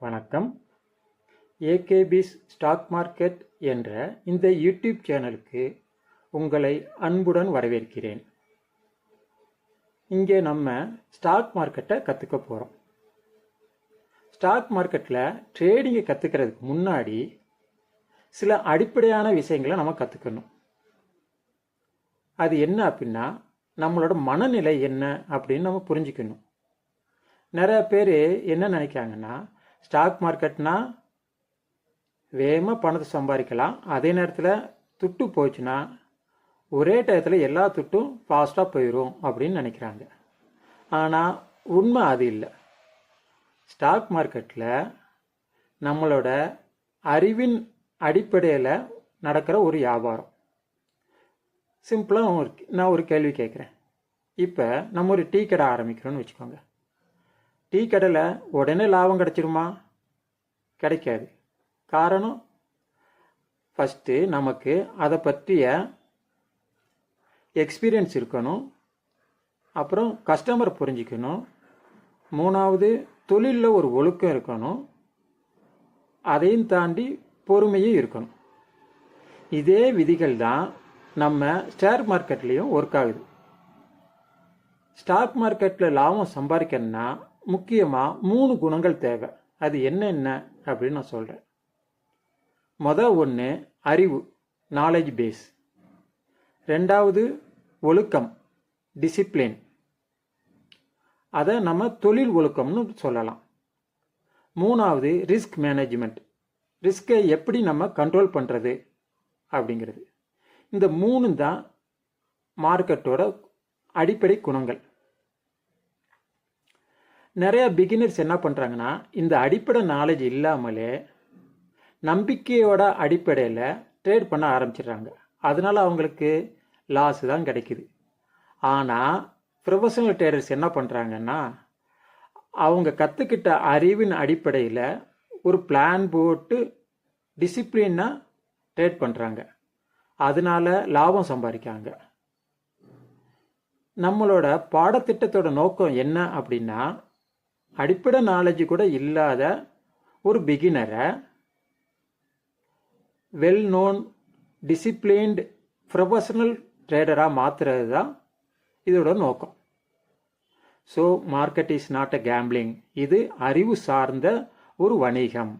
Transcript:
வணக்கம். ஏகேபிஸ் stock market என்ற இந்த யூடியூப் சேனலுக்கு உங்களை அன்புடன் வரவேற்கிறேன். இங்கே நம்ம ஸ்டாக் மார்க்கெட்டை கற்றுக்க போகிறோம். ஸ்டாக் மார்க்கெட்டில் ட்ரேடிங்கை கற்றுக்கிறதுக்கு முன்னாடி சில அடிப்படையான விஷயங்களை நம்ம கற்றுக்கணும். அது என்ன அப்படின்னா, நம்மளோட மனநிலை என்ன அப்படின்னு நம்ம புரிஞ்சுக்கணும். நிறைய பேர் என்ன நினைக்காங்கன்னா, ஸ்டாக் மார்க்கெட்னா வேகமாக பணத்தை சம்பாதிக்கலாம், அதே நேரத்தில் துட்டு போச்சுன்னா ஒரே டயத்தில் எல்லா துட்டும் ஃபாஸ்ட்டாக போயிடும் அப்படின்னு நினைக்கிறாங்க. ஆனால் உண்மை அது இல்லை. ஸ்டாக் மார்க்கெட்டில் நம்மளோட அறிவின் அடிப்படையில் நடக்கிற ஒரு வியாபாரம். சிம்பிளாக நான் ஒரு கேள்வி கேட்குறேன். இப்போ நம்ம ஒரு டீ கடை ஆரம்பிக்கிறோன்னு வச்சுக்கோங்க. டீ கடையில் உடனே லாபம் கிடைச்சிருமா? கிடைக்காது. காரணம், ஃபஸ்ட்டு நமக்கு அதை பற்றிய எக்ஸ்பீரியன்ஸ் இருக்கணும், அப்புறம் கஸ்டமரை புரிஞ்சிக்கணும், மூணாவது தொழிலில் ஒரு ஒழுக்கம் இருக்கணும், அதையும் தாண்டி பொறுமையும் இருக்கணும். இதே விதிகள் தான் நம்ம ஷேர் மார்க்கெட்லேயும் ஒர்க் ஆகுது. ஸ்டாக் மார்க்கெட்டில் லாபம் சம்பாதிக்கணும்னா முக்கியமாக 3 குணங்கள் தேவை. அது என்னென்ன அப்படின்னு நான் சொல்கிறேன். ஒன்று அறிவு, நாலேஜ் பேஸ். ரெண்டாவது ஒழுக்கம், டிசிப்ளின். அதை நம்ம தொழில் ஒழுக்கம்னு சொல்லலாம். மூணாவது ரிஸ்க் மேனேஜ்மெண்ட், ரிஸ்கை எப்படி நம்ம கண்ட்ரோல் பண்ணுறது அப்படிங்கிறது. இந்த 3 தான் மார்க்கெட்டோட அடிப்படை குணங்கள். நிறைய பிகினர்ஸ் என்ன பண்ணுறாங்கன்னா, இந்த அடிப்படை நாலேஜ் இல்லாமலே நம்பிக்கையோட அடிப்படையில் ட்ரேட் பண்ண ஆரம்பிச்சிடுறாங்க. அதனால அவங்களுக்கு லாஸ் தான் கிடைக்குது. ஆனால் ப்ரொஃபஷனல் ட்ரேடர்ஸ் என்ன பண்ணுறாங்கன்னா, அவங்க கற்றுக்கிட்ட அறிவின் அடிப்படையில் ஒரு பிளான் போட்டு டிசிப்ளினாக ட்ரேட் பண்ணுறாங்க. அதனால லாபம் சம்பாதிக்காங்க. நம்மளோட பாடத்திட்டத்தோட நோக்கம் என்ன அப்படின்னா, அடிப்படை நாலேஜ் கூட இல்லாத ஒரு பிகினரை வெல் நோன் டிசிப்ளின்டு ப்ரொஃபஷனல் ட்ரேடராக மாற்றுறது தான் இதோட நோக்கம். So market is not a gambling. இது அறிவு சார்ந்த ஒரு வணிகம்.